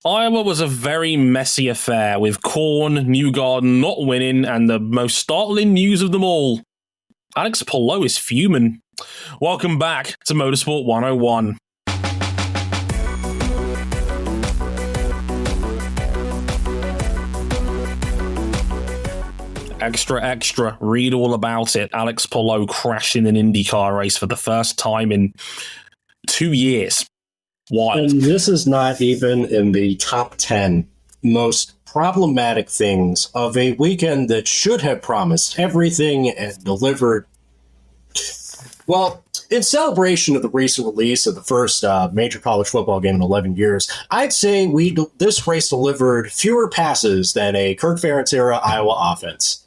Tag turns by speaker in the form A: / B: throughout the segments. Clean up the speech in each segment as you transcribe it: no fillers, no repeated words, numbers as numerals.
A: Iowa was a very messy affair, with Korn, Newgarden not winning, and the most startling news of them all. Alex Palou is fuming. Welcome back to Motorsport 101. Extra, read all about it. Alex Palou crashing an IndyCar race for the first time in 2 years. Wild.
B: And this is not even in the top 10 most problematic things of a weekend that should have promised everything and delivered. Well, in celebration of the recent release of the first major college football game in 11 years, I'd say this race delivered fewer passes than a Kirk Ferentz era Iowa offense.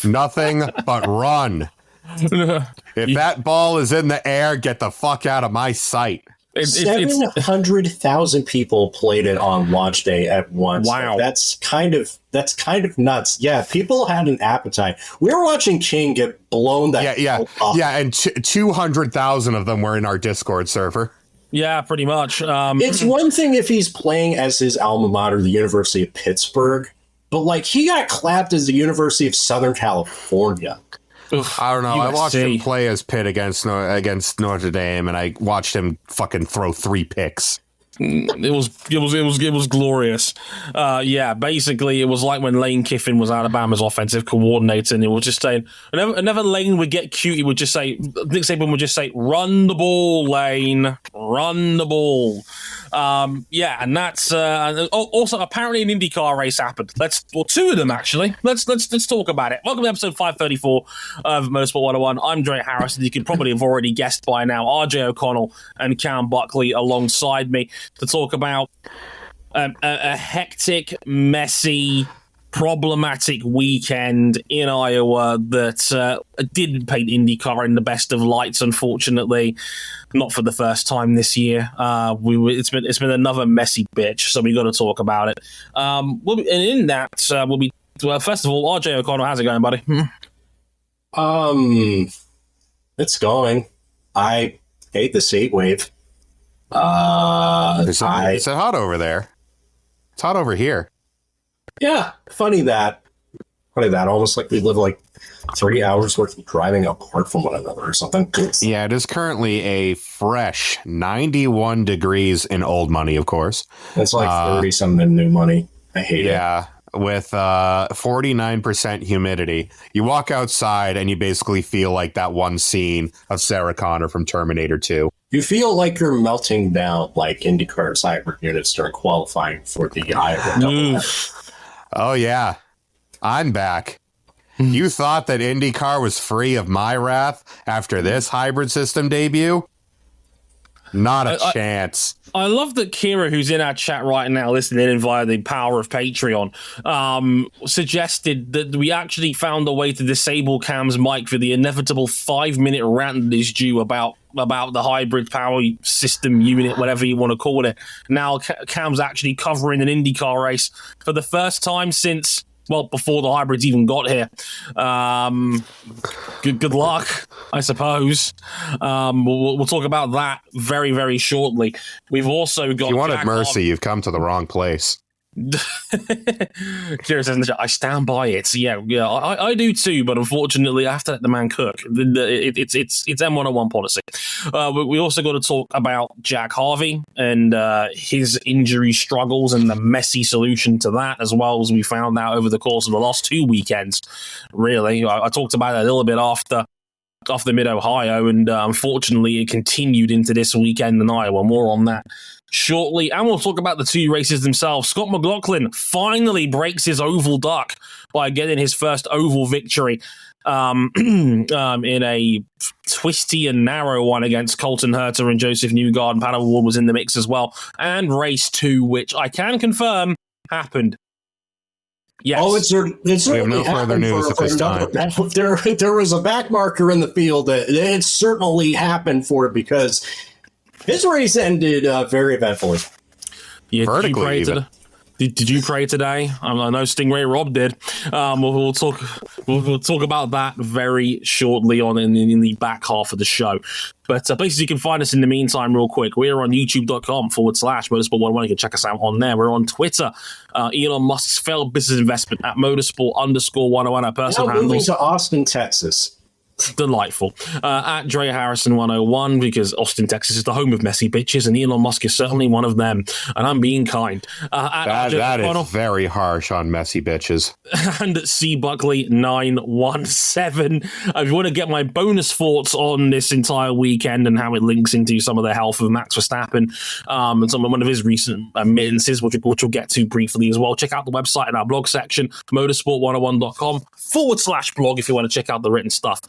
C: Nothing but run. If that ball is in the air, get the fuck out of my sight.
B: 700,000 people played it on launch day at once.
A: Wow.
B: That's kind of nuts. Yeah, people had an appetite. We were watching King get blown that off.
C: Yeah, and 200,000 of them were in our Discord server.
A: Yeah, pretty much.
B: It's one thing if he's playing as his alma mater, the University of Pittsburgh, but like he got clapped as the University of Southern California.
C: I don't know.
A: USC.
C: I watched him play as Pitt against Notre Dame, and I watched him fucking throw 3 picks.
A: It was glorious. Yeah, basically, it was like when Lane Kiffin was Alabama's offensive coordinator, and he was just saying, whenever Lane would get cute, he would just say, Nick Saban would just say, "Run the ball, Lane, run the ball." Yeah, and that's also apparently an IndyCar race happened. 2 of them actually. Let's talk about it. Welcome to episode 534 of Motorsport 101. I'm Dre Harrison. You can probably have already guessed by now. RJ O'Connell and Cam Buckley alongside me to talk about a hectic, messy, problematic weekend in Iowa that didn't paint IndyCar in the best of lights, unfortunately. Not for the first time this year. It's been another messy bitch, so we got to talk about it. First of all, RJ O'Connell, how's it going, buddy?
B: It's going. I hate the heat wave.
C: It's hot over there. It's hot over here.
B: Yeah, funny that. Almost like we live like 3 hours worth of driving apart from one another or something.
C: Yeah, it is currently a fresh 91 degrees in old money, of course.
B: It's like 30 something in new money. I hate it.
C: Yeah, with 49% humidity. You walk outside and you basically feel like that one scene of Sarah Connor from Terminator 2.
B: You feel like you're melting down like IndyCar's hybrid units during qualifying for the Iowa.
C: Oh, yeah. I'm back. You thought that IndyCar was free of my wrath after this hybrid system debut? Not a chance.
A: I love that Kira, who's in our chat right now, listening in via the power of Patreon, suggested that we actually found a way to disable Cam's mic for the inevitable 5-minute rant that is due about the hybrid power system unit, whatever you want to call it. Now Cam's actually covering an IndyCar race for the first time since, well, before the hybrids even got here. Good luck, I suppose. We'll talk about that very, very shortly. We've also got...
C: If you wanted
A: Jack
C: mercy,
A: Harvey.
C: you've come to the wrong place.
A: Kira says in the chat, I stand by it. Yeah, I do too, but unfortunately I have to let the man cook. It's M101 policy. We also got to talk about Jack Harvey and his injury struggles and the messy solution to that, as well as we found out over the course of the last 2 weekends. Really, I talked about it a little bit after Mid-Ohio, and unfortunately it continued into this weekend in Iowa. More on that shortly, and we'll talk about the 2 races themselves. Scott McLaughlin finally breaks his oval duck by getting his first oval victory in a twisty and narrow one against Colton Herta and Joseph Newgarden. Pat Award was in the mix as well, and race 2, which I can confirm happened. Yes.
B: Oh, it's
C: we have no further news at this time.
B: There was a back marker in the field that it certainly happened for it, because his race ended very eventfully.
A: Yeah,
C: vertically even.
A: Did you pray today? I know Stingray Rob did. We'll talk We'll talk about that very shortly on in the back half of the show. But basically, you can find us in the meantime real quick. We're on youtube.com/motorsport101. You can check us out on there. We're on Twitter. Elon Musk's failed business investment at motorsport_101. Our personal
B: Now moving
A: handles.
B: to Austin, Texas.
A: Delightful. At Dre Harrison 101, because Austin, Texas is the home of messy bitches, and Elon Musk is certainly one of them. And I'm being kind.
C: That is very harsh on messy bitches.
A: And at C Buckley 917. If you want to get my bonus thoughts on this entire weekend and how it links into some of the health of Max Verstappen and one of his recent admittances, which we'll get to briefly as well, check out the website in our blog section, motorsport101.com/blog, if you want to check out the written stuff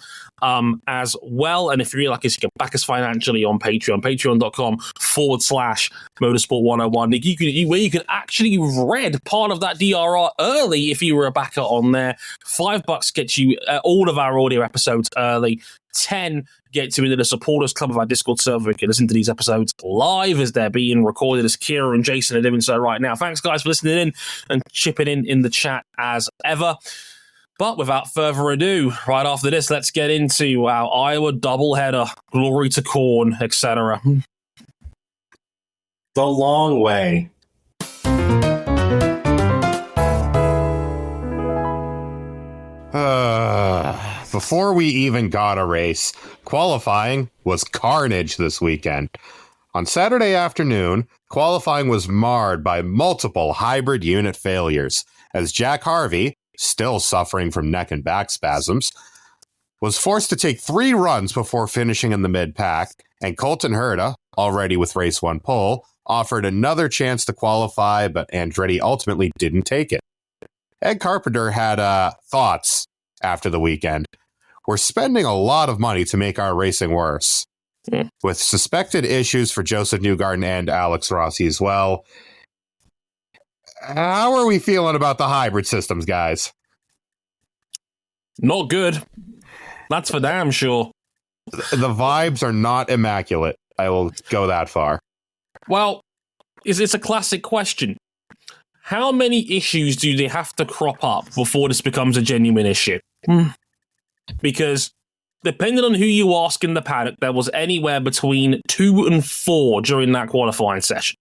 A: as well. And if you really like us, you can back us financially on Patreon, patreon.com/motorsport101, where you can actually read part of that DRR early if you were a backer on there. $5 gets you all of our audio episodes early. 10 gets you into the supporters club of our Discord server. You can listen to these episodes live as they're being recorded, as Kira and Jason are doing so right now. Thanks, guys, for listening in and chipping in the chat as ever. But without further ado, right after this, let's get into our Iowa doubleheader, glory to Corn, etc.
B: The long way.
C: Before we even got a race, qualifying was carnage this weekend. On Saturday afternoon, qualifying was marred by multiple hybrid unit failures, as Jack Harvey, still suffering from neck and back spasms, was forced to take 3 runs before finishing in the mid-pack, and Colton Herta, already with race 1 pole, offered another chance to qualify, but Andretti ultimately didn't take it. Ed Carpenter had thoughts after the weekend. We're spending a lot of money to make our racing worse. With suspected issues for Joseph Newgarden and Alex Rossi as well. How are we feeling about the hybrid systems, guys?
A: Not good. That's for damn sure.
C: The vibes are not immaculate. I will go that far.
A: Well, it's a classic question. How many issues do they have to crop up before this becomes a genuine issue? Because depending on who you ask in the paddock, there was anywhere between 2 and 4 during that qualifying session.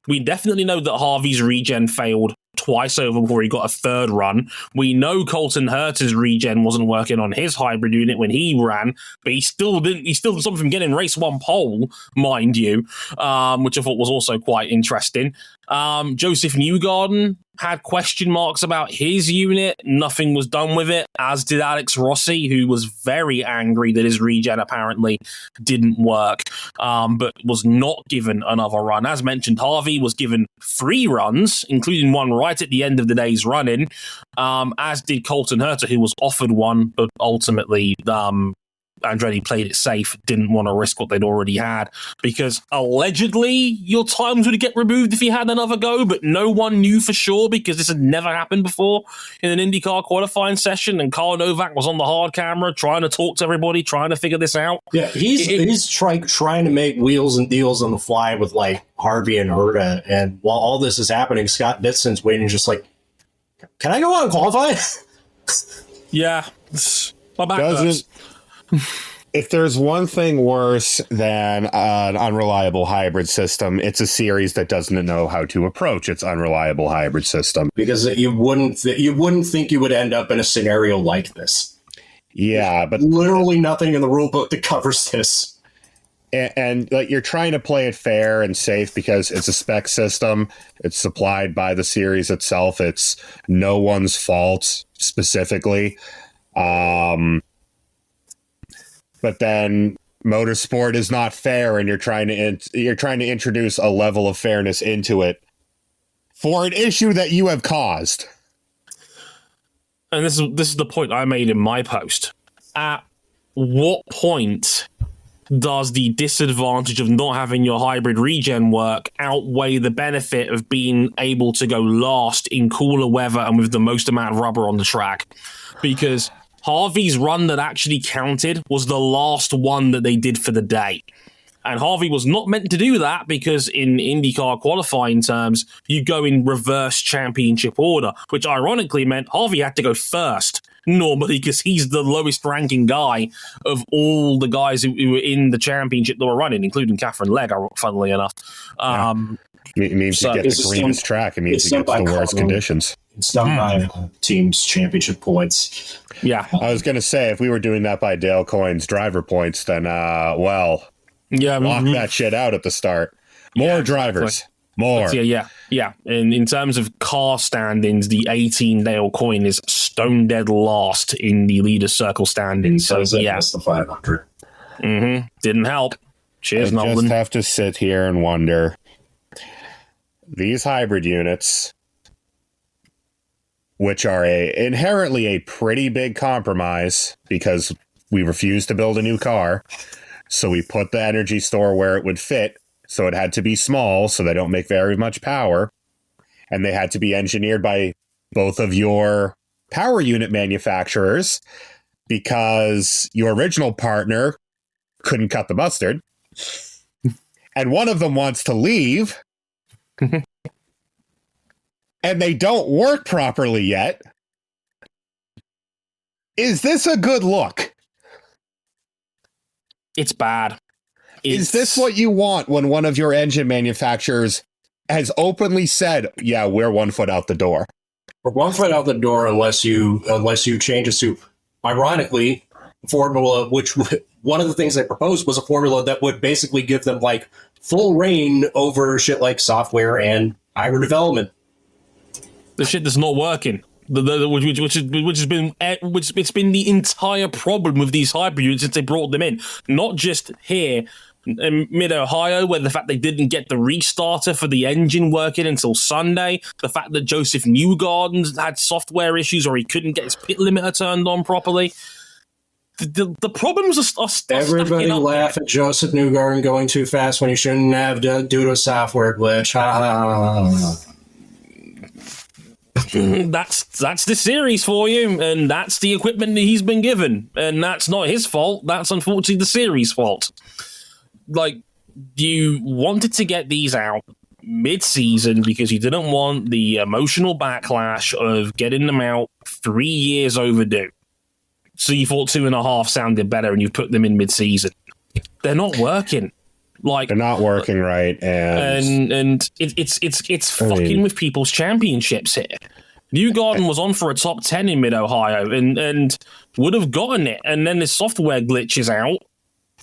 A: We definitely know that Harvey's regen failed twice over before he got a 3rd run. We know Colton Herta's regen wasn't working on his hybrid unit when he ran, but he still did something from getting race 1 pole, mind you, which I thought was also quite interesting. Joseph Newgarden had question marks about his unit. Nothing was done with it, as did Alex Rossi, who was very angry that his regen apparently didn't work, but was not given another run. As mentioned, Harvey was given 3 runs, including one right at the end of the day's run-in, as did Colton Herta, who was offered one, but ultimately Andretti played it safe, didn't want to risk what they'd already had, because allegedly your times would get removed if he had another go, but no one knew for sure because this had never happened before in an IndyCar qualifying session, and Carl Novak was on the hard camera trying to talk to everybody, trying to figure this out.
B: Yeah, he's trying to make wheels and deals on the fly with like Harvey and Herta, and while all this is happening, Scott Dixon's waiting just like, can I go out and qualify?
A: Yeah, my back hurts.
C: If there's one thing worse than an unreliable hybrid system, it's a series that doesn't know how to approach its unreliable hybrid system.
B: Because you wouldn't think you would end up in a scenario like this.
C: Yeah, but
B: literally nothing in the rule book that covers this.
C: And like, you're trying to play it fair and safe because it's a spec system. It's supplied by the series itself. It's no one's fault specifically. But then motorsport is not fair, and you're trying to introduce a level of fairness into it for an issue that you have caused.
A: And this is the point I made in my post. At what point does the disadvantage of not having your hybrid regen work outweigh the benefit of being able to go last in cooler weather and with the most amount of rubber on the track? Because Harvey's run that actually counted was the last one that they did for the day. And Harvey was not meant to do that because in IndyCar qualifying terms, you go in reverse championship order, which ironically meant Harvey had to go first normally because he's the lowest ranking guy of all the guys who were in the championship that were running, including Catherine Legg, funnily enough.
C: It means you get the greenest track. It means you get the worst conditions.
B: It's done by team's championship points.
A: Yeah.
C: I was going to say, if we were doing that by Dale Coyne's driver points, then, lock that shit out at the start. More drivers.
A: Exactly.
C: More.
A: Yeah. And in terms of car standings, the 18 Dale Coyne is stone dead last in the leaders circle standings. So,
B: That's the 500.
A: Didn't help. Cheers,
C: I
A: Nolan.
C: just have to sit here and wonder, these hybrid units, which are inherently a pretty big compromise because we refused to build a new car, so we put the energy store where it would fit, so it had to be small so they don't make very much power, and they had to be engineered by both of your power unit manufacturers because your original partner couldn't cut the mustard, and one of them wants to leave, and they don't work properly yet. Is this a good look?
A: It's bad.
C: Is this what you want when one of your engine manufacturers has openly said, yeah, we're 1 foot out the door?
B: We're 1 foot out the door unless you change it to, ironically, formula, which one of the things they proposed was a formula that would basically give them like full reign over shit like software and hybrid development.
A: The shit that's not working. Which has been the entire problem with these hybrid units since they brought them in. Not just here in mid-Ohio, where the fact they didn't get the restarter for the engine working until Sunday, the fact that Joseph Newgarden had software issues or he couldn't get his pit limiter turned on properly. The problems are
B: everybody laugh at Joseph Newgarden going too fast when he shouldn't have due to a software glitch.
A: That's the series for you, and that's the equipment that he's been given, and that's not his fault. That's unfortunately the series' fault. Like, you wanted to get these out mid-season because you didn't want the emotional backlash of getting them out 3 years overdue. So you thought 2.5 sounded better, and you put them in mid-season. They're not working. Like,
C: they're not working right,
A: and it's fucking with people's championships here. Newgarden was on for a top 10 in mid-Ohio and would have gotten it, and then his software glitches out,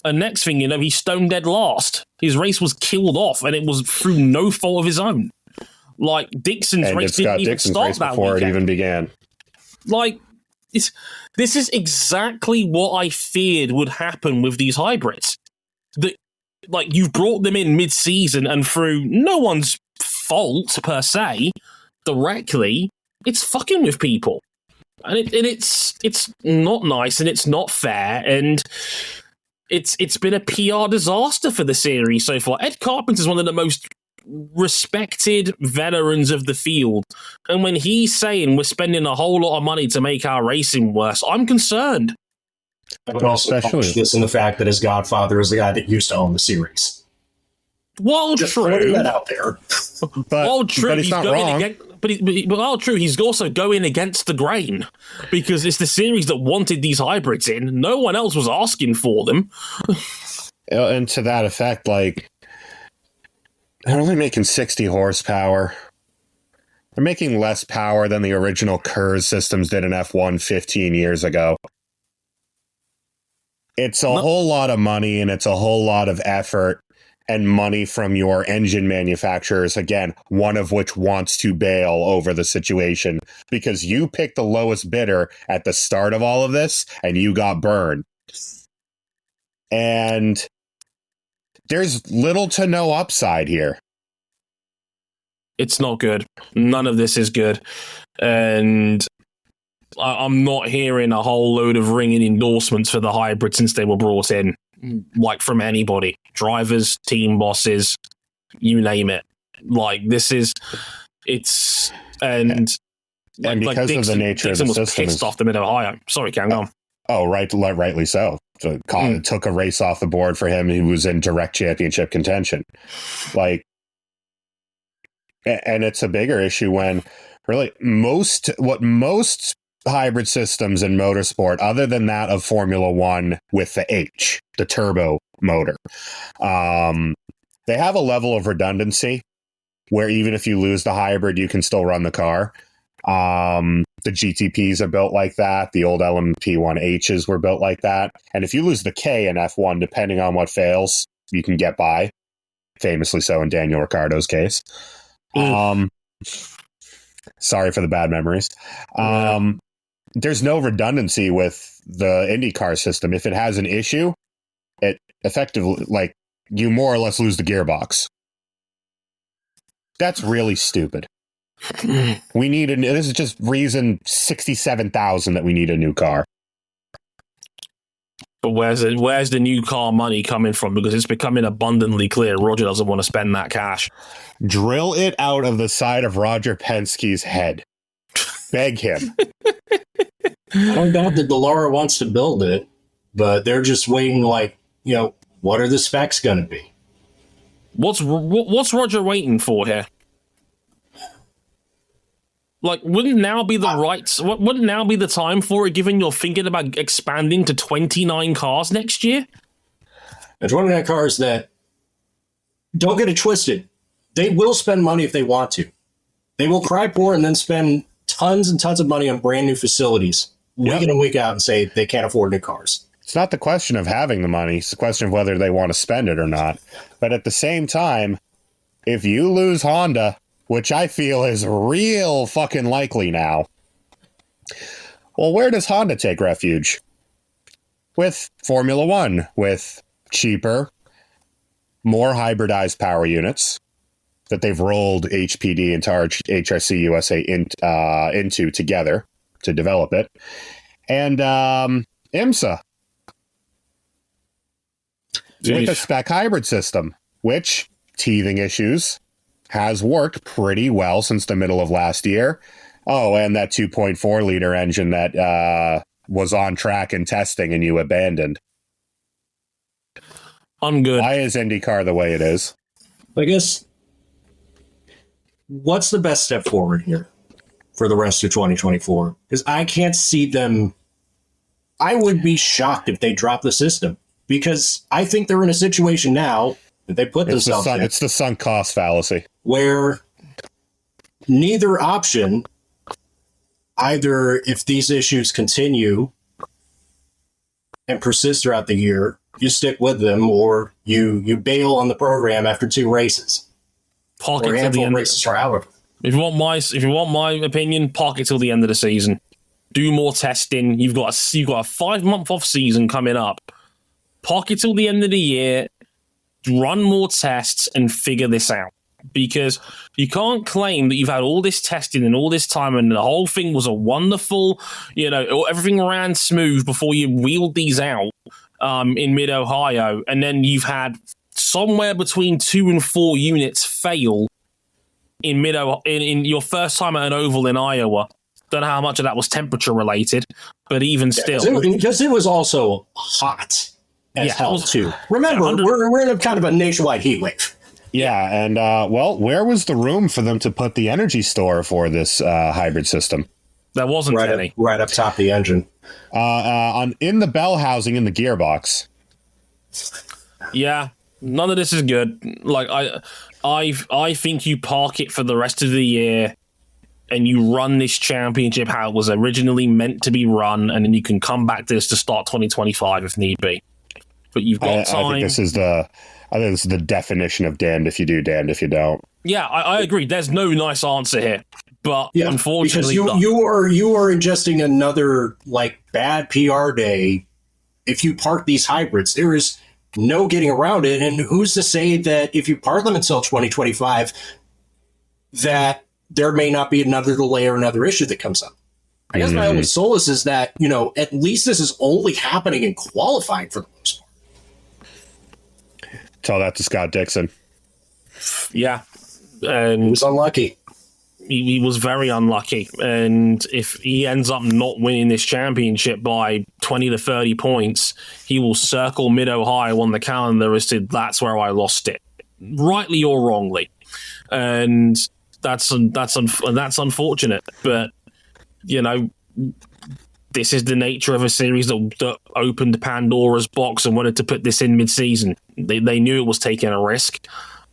A: and next thing you know, he's stone dead last. His race was killed off, and it was through no fault of his own. Like, Dixon's race didn't even start that
C: before
A: weekend.
C: It even began.
A: Like, this is exactly what I feared would happen with these hybrids. Like, you've brought them in mid-season and through no one's fault, per se, directly, it's fucking with people. And it's not nice and it's not fair, and it's been a PR disaster for the series so far. Ed Carpenter's one of the most respected veterans of the field, and when he's saying we're spending a whole lot of money to make our racing worse, I'm concerned.
B: I would also couch this in the fact that his godfather is the guy that used to own the series.
A: Well,
B: just
A: true.
B: putting that out there.
A: But
C: he's not wrong.
A: But true, he's also going against the grain because it's the series that wanted these hybrids in. No one else was asking for them.
C: And to that effect, like, they're only making 60 horsepower. They're making less power than the original KERS systems did in F1 15 years ago. It's a whole lot of money, and it's a whole lot of effort and money from your engine manufacturers, again, one of which wants to bail over the situation because you picked the lowest bidder at the start of all of this, and you got burned. And there's little to no upside here.
A: It's not good. None of this is good. And I'm not hearing a whole load of ringing endorsements for the hybrid since they were brought in, like from anybody. Drivers, team bosses, you name it. Like, this is, it's, and
C: because of the nature
A: Dixon
C: of the
A: was
C: system,
A: pissed off the mid-Ohio. Sorry, Cam, go on.
C: Oh, rightly so. So Colin took a race off the board for him. He was in direct championship contention. Like, and it's a bigger issue when really most hybrid systems in motorsport, other than that of Formula One with the H, the turbo motor. They have a level of redundancy where even if you lose the hybrid, you can still run the car. The GTPs are built like that. The old LMP1Hs were built like that. And if you lose the K in F1, depending on what fails, you can get by. Famously so in Daniel Ricciardo's case. Sorry for the bad memories. There's no redundancy with the IndyCar system. If it has an issue, it effectively, like, you more or less lose the gearbox. That's really stupid. We need this is just reason 67,000 that we need a new car.
A: But where's the new car money coming from? Because it's becoming abundantly clear Roger doesn't want to spend that cash.
C: Drill it out of the side of Roger Penske's head. Beg him.
B: I don't doubt that Dallara wants to build it, but they're just waiting, like, what are the specs going to be?
A: What's Roger waiting for here? Like, wouldn't now be the time for it, given you're thinking about expanding to 29 cars next year?
B: And 29 cars that, don't get it twisted, they will spend money if they want to. They will cry poor and then spend tons and tons of money on brand new facilities, week in and week out, and say they can't afford new cars.
C: It's not the question of having the money. It's the question of whether they want to spend it or not. But at the same time, if you lose Honda, which I feel is real fucking likely now, well, where does Honda take refuge? With Formula One, with cheaper, more hybridized power units that they've rolled HPD and HRC USA into together to develop it, and IMSA with a spec hybrid system, which, teething issues, has worked pretty well since the middle of last year. Oh, and that 2.4 liter engine that was on track in testing and you abandoned.
A: I'm good.
C: Why is IndyCar the way it is?
B: I guess, what's the best step forward here for the rest of 2024? Because I can't see them. I would be shocked if they drop the system, because I think they're in a situation now that they put themselves in.
C: It's the sunk cost fallacy,
B: where neither option, either if these issues continue and persist throughout the year, you stick with them, or you bail on the program after 2 races.
A: Park
B: or
A: it till the end.
B: Races, or however.
A: If you want my opinion, park it till the end of the season. Do more testing. You've got a 5-month off season coming up. Park it till the end of the year. Run more tests and figure this out, because you can't claim that you've had all this testing and all this time and the whole thing was a wonderful, everything ran smooth before you wheeled these out in mid-Ohio, and then you've had somewhere between 2 and 4 units fail in your first time at an oval in Iowa. Don't know how much of that was temperature related, but even still,
B: because it was also hot as hell too. Remember, we're in a kind of a nationwide heat wave.
C: Yeah, and where was the room for them to put the energy store for this hybrid system?
A: There wasn't any.
B: Right up top of the engine.
C: In the bell housing in the gearbox.
A: Yeah, none of this is good. Like, I think you park it for the rest of the year and you run this championship how it was originally meant to be run, and then you can come back to this to start 2025 if need be. But you've got time. I think this is
C: the definition of damned if you do, damned if you don't.
A: Yeah, I agree. There's no nice answer here, but unfortunately,
B: because you are ingesting another bad PR day. If you park these hybrids, there is no getting around it. And who's to say that if you park them until 2025, that there may not be another delay or another issue that comes up? I guess my only solace is that at least this is only happening in qualifying for the most part.
C: Tell that to Scott Dixon.
A: Yeah. And
B: he was unlucky.
A: He was very unlucky. And if he ends up not winning this championship by 20 to 30 points, he will circle mid-Ohio on the calendar as to that's where I lost it. Rightly or wrongly. And that's unfortunate. But, this is the nature of a series that opened Pandora's box and wanted to put this in mid-season. They knew it was taking a risk,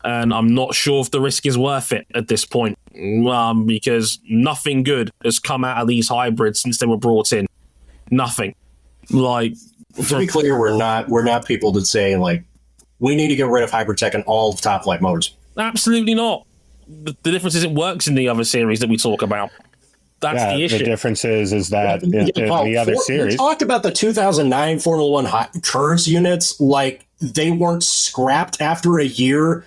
A: and I'm not sure if the risk is worth it at this point, because nothing good has come out of these hybrids since they were brought in. Nothing. Like,
B: to be clear, we're not people that say like we need to get rid of hybrid tech in all top flight motors.
A: Absolutely not. The difference is it works in the other series that we talk about. That's the issue.
C: The difference is that in the other series...
B: We talked about the 2009 Formula One Curves units, like they weren't scrapped after a year,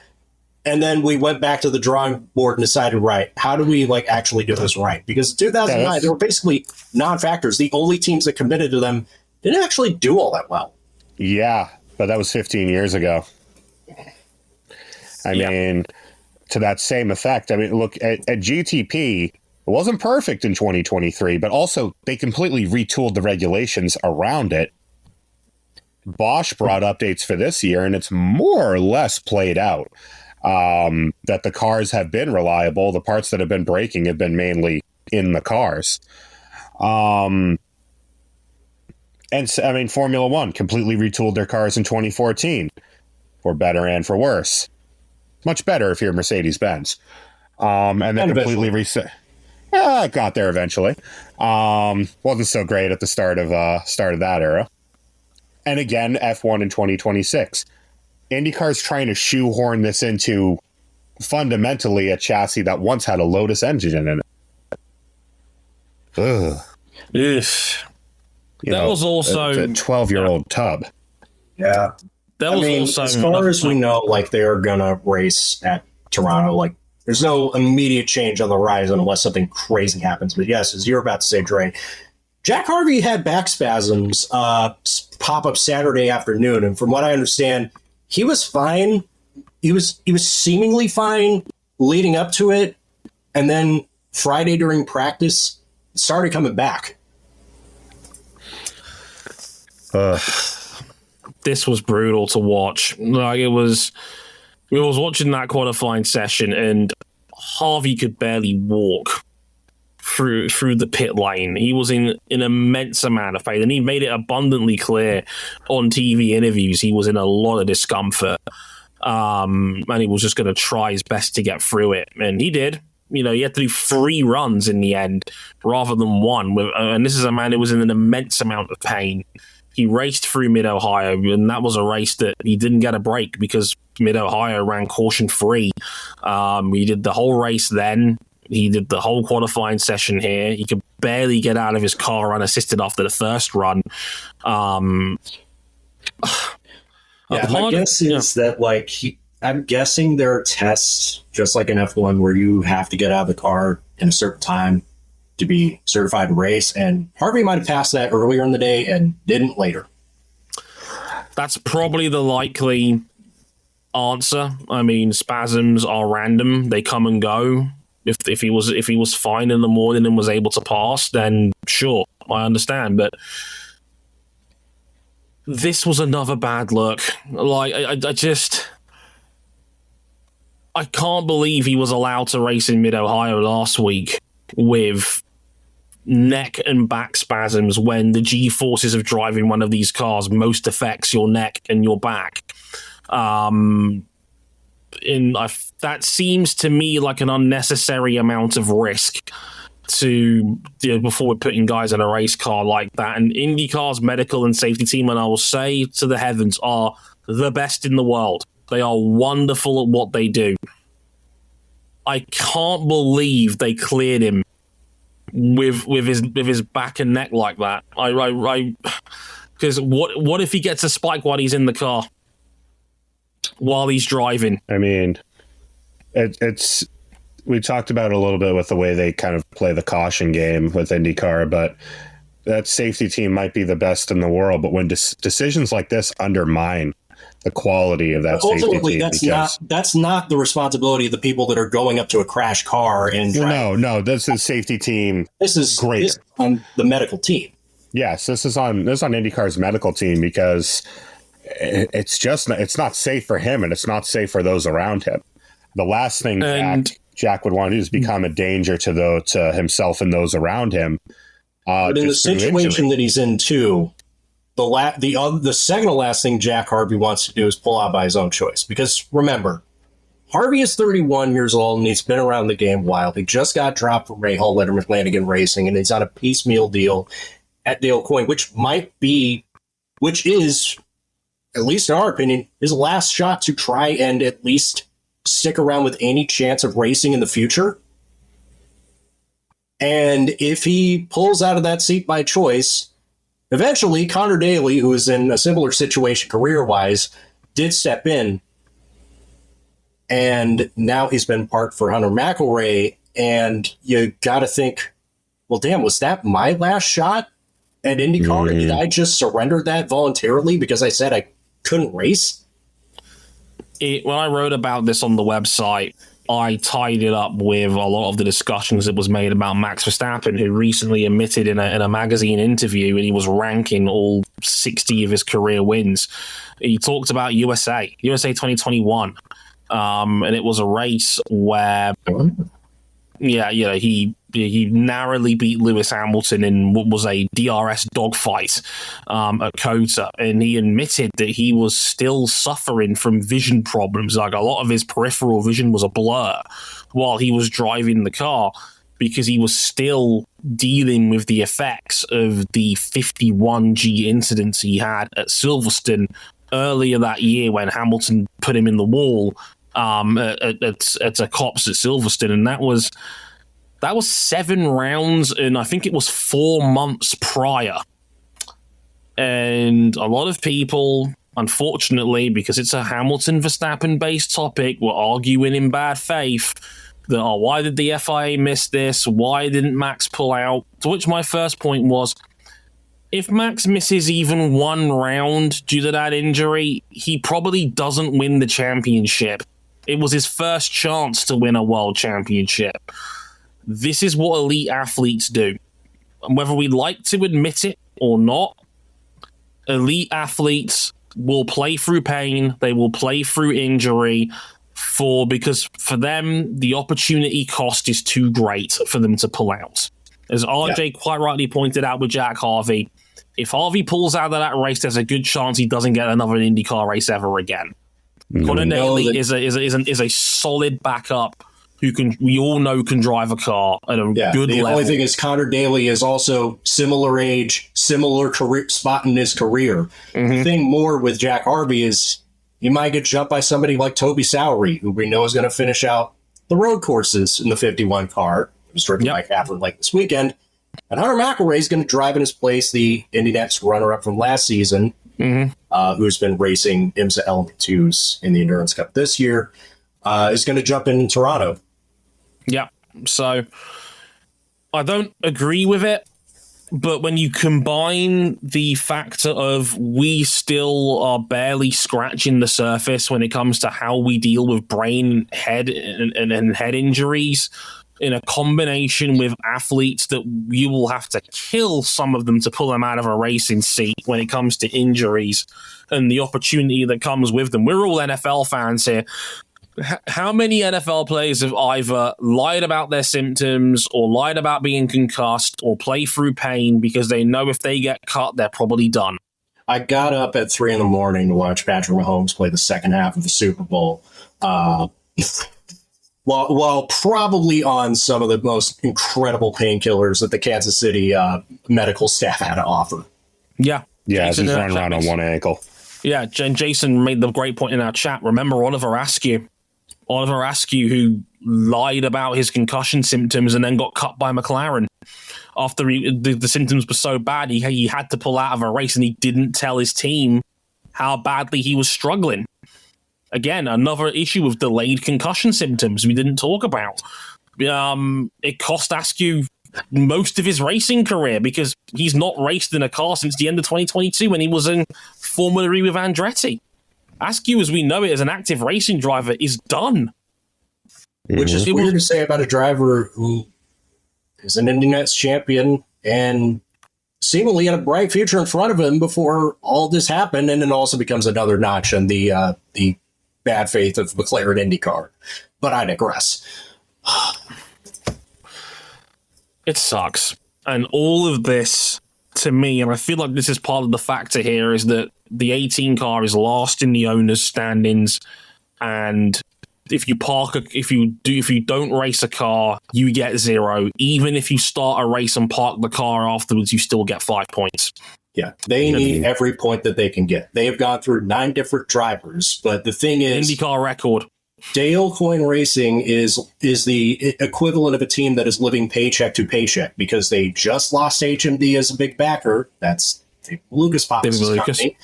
B: and then we went back to the drawing board and decided, right, how do we like actually do this right? Because in 2009, they were basically non-factors. The only teams that committed to them didn't actually do all that well.
C: Yeah, but that was 15 years ago. I mean, to that same effect, I mean, look, at GTP... It wasn't perfect in 2023, but also they completely retooled the regulations around it. Bosch brought updates for this year, and it's more or less played out that the cars have been reliable. The parts that have been breaking have been mainly in the cars. And I mean, Formula One completely retooled their cars in 2014 for better and for worse. Much better if you're Mercedes-Benz. And then completely reset. It got there eventually. Wasn't so great at the start of that era. And again, F1 in 2026. IndyCar's trying to shoehorn this into fundamentally a chassis that once had a Lotus engine in it. Ugh.
A: That was also
C: a 12-year-old tub.
B: Yeah. As far as we know, like they are gonna race at Toronto, like. There's no immediate change on the horizon unless something crazy happens. But yes, as you're about to say, Dre, Jack Harvey had back spasms pop up Saturday afternoon. And from what I understand, he was fine. He was seemingly fine leading up to it. And then Friday during practice, it started coming back.
A: This was brutal to watch. Like it was... We was watching that qualifying session, and Harvey could barely walk through the pit lane. He was in an immense amount of pain, and he made it abundantly clear on TV interviews he was in a lot of discomfort, and he was just going to try his best to get through it, and he did. You know, he had to do 3 runs in the end rather than 1, and this is a man who was in an immense amount of pain. He raced through Mid-Ohio, and that was a race that he didn't get a break because Mid-Ohio ran caution-free. He did the whole race then. He did the whole qualifying session here. He could barely get out of his car unassisted after the first run.
B: My guess is that, like, I'm guessing there are tests, just like in F1, where you have to get out of the car in a certain time to be certified to race, and Harvey might have passed that earlier in the day and didn't later.
A: That's probably the likely answer. I mean, spasms are random; they come and go. If he was fine in the morning and was able to pass, then sure, I understand. But this was another bad look. Like I can't believe he was allowed to race in Mid-Ohio last week with neck and back spasms when the G-forces of driving one of these cars most affects your neck and your back. That seems to me like an unnecessary amount of risk before we're putting guys in a race car like that. And IndyCar's medical and safety team, and I will say to the heavens, are the best in the world. They are wonderful at what they do. I can't believe they cleared him with his back and neck like that. Because what if he gets a spike while he's in the car, while he's driving?
C: I mean, it's we talked about it a little bit with the way they kind of play the caution game with IndyCar, but that safety team might be the best in the world. But when decisions like this undermine the quality of that safety team,
B: that's not the responsibility of the people that are going up to a crash car and
C: no, this is safety team.
B: This is great. This is on the medical team. Yes,
C: this is on IndyCar's medical team, because it's not safe for him, and it's not safe for those around him. The last thing Jack would want to do is become a danger to himself and those around him.
B: But in the situation that he's in too, the second to last thing Jack Harvey wants to do is pull out by his own choice. Because remember, Harvey is 31 years old and he's been around the game a while. He just got dropped from Ray Hall, Letterman Flanagan Racing, and he's on a piecemeal deal at Dale Coyne, which is, at least in our opinion, his last shot to try and at least stick around with any chance of racing in the future. And if he pulls out of that seat by choice, eventually Connor Daly, who is in a similar situation career-wise, did step in. And now he's been parked for Hunter McElroy. And you got to think, well, damn, was that my last shot at IndyCar? Did I just surrender that voluntarily because I said I couldn't race?
A: When I wrote about this on the website, I tied it up with a lot of the discussions that was made about Max Verstappen, who recently admitted in a magazine interview, and he was ranking all 60 of his career wins. He talked about USA 2021. And it was a race where, he narrowly beat Lewis Hamilton in what was a DRS dogfight at COTA, and he admitted that he was still suffering from vision problems. Like, a lot of his peripheral vision was a blur while he was driving the car because he was still dealing with the effects of the 51G incidents he had at Silverstone earlier that year when Hamilton put him in the wall at a Cops at Silverstone, and that was 7 rounds, and I think it was 4 months prior. And a lot of people, unfortunately, because it's a Hamilton-Verstappen-based topic, were arguing in bad faith that, why did the FIA miss this? Why didn't Max pull out? To which my first point was, if Max misses even 1 round due to that injury, he probably doesn't win the championship. It was his first chance to win a world championship. This is what elite athletes do. And whether we like to admit it or not, elite athletes will play through pain, they will play through injury, because for them, the opportunity cost is too great for them to pull out. As RJ quite rightly pointed out with Jack Harvey, if Harvey pulls out of that race, there's a good chance he doesn't get another IndyCar race ever again. Colton Herta is a solid backup who we all know can drive a car at a good level. The only
B: thing is Connor Daly is also similar age, similar career spot in his career. The thing more with Jack Harvey is you might get jumped by somebody like Toby Sowery, who we know is going to finish out the road courses in the 51 car. It was driven by Catherine Lake this weekend. And Hunter McElroy is going to drive in his place the IndyNet's runner-up from last season, who's been racing IMSA LMP2s in the Endurance Cup this year, is going to jump in Toronto.
A: Yeah, so I don't agree with it, but when you combine the factor of we still are barely scratching the surface when it comes to how we deal with brain, head, and head injuries, in a combination with athletes that you will have to kill some of them to pull them out of a racing seat when it comes to injuries and the opportunity that comes with them. We're all NFL fans here. How many NFL players have either lied about their symptoms or lied about being concussed or play through pain because they know if they get cut, they're probably done?
B: I got up at 3 a.m. to watch Patrick Mahomes play the second half of the Super Bowl. While probably on some of the most incredible painkillers that the Kansas City medical staff had to offer.
A: Yeah.
D: Yeah, he's running around on one ankle.
A: Yeah, Jason made the great point in our chat. Remember Oliver Askew, who lied about his concussion symptoms and then got cut by McLaren. After the symptoms were so bad, he had to pull out of a race and he didn't tell his team how badly he was struggling. Again, another issue with delayed concussion symptoms we didn't talk about. It cost Askew most of his racing career because he's not raced in a car since the end of 2022 when he was in Formula E with Andretti. Askew, as we know it as an active racing driver, is done.
B: Which is weird to say about a driver who is an IndyNet's champion and seemingly had a bright future in front of him before all this happened, and it also becomes another notch in the bad faith of McLaren IndyCar. But I digress.
A: It sucks. And all of this, to me, and I feel like this is part of the factor here, is that the 18 car is last in the owner's standings, and if you don't race a car, you get 0. Even if you start a race and park the car afterwards, you still get 5 points.
B: Yeah, they need every point that they can get. They have gone through 9 different drivers, but the thing is,
A: IndyCar record.
B: Dale Coyne Racing is the equivalent of a team that is living paycheck to paycheck because they just lost HMD as a big backer. That's Lucas Pop's company.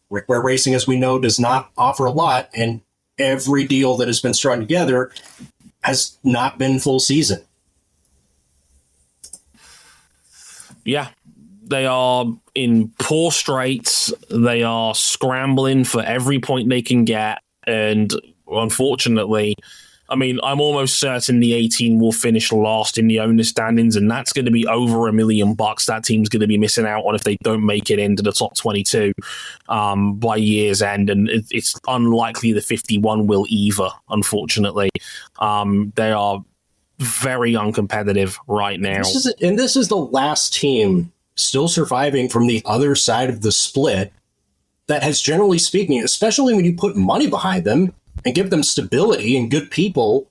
B: Rick Ware Racing, as we know, does not offer a lot, and every deal that has been strung together has not been full season.
A: Yeah. They are in poor straits. They are scrambling for every point they can get. And unfortunately, I mean, I'm almost certain the 18 will finish last in the owner's standings, and that's going to be over $1 million that team's going to be missing out on if they don't make it into the top 22 by year's end. And it's unlikely the 51 will either, unfortunately. They are very uncompetitive right now.
B: This is the last team still surviving from the other side of the split that has, generally speaking, especially when you put money behind them and give them stability and good people,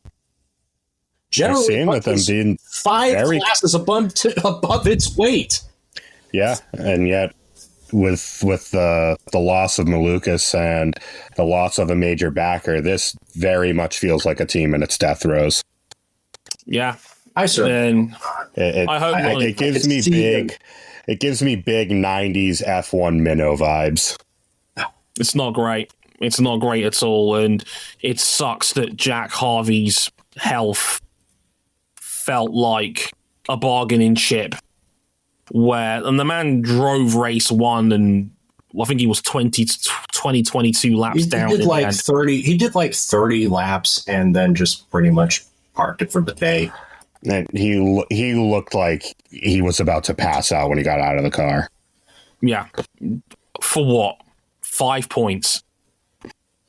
B: generally
D: with them being
B: 5 classes above its weight.
D: Yeah, and yet with the loss of Malukas and the loss of a major backer, this very much feels like a team in its death throes.
A: Yeah,
B: I certainly.
A: I hope
D: it gives me big. It gives me big 90s F1 minnow vibes.
A: It's not great. It's not great at all. And it sucks that Jack Harvey's health felt like a bargaining chip. And the man drove race 1 and I think he was 22 laps down.
B: He did like 30 laps and then just pretty much parked it for the day.
D: And he looked like he was about to pass out when he got out of the car.
A: Yeah. For what? 5 points.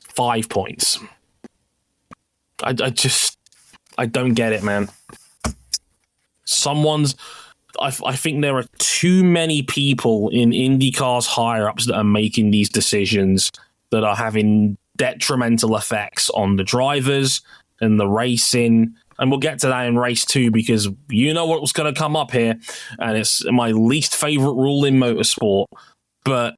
A: 5 points. I don't get it, man. I think there are too many people in IndyCar's higher-ups that are making these decisions that are having detrimental effects on the drivers and the racing. And we'll get to that in race 2 because you know what was going to come up here. And it's my least favorite rule in motorsport. But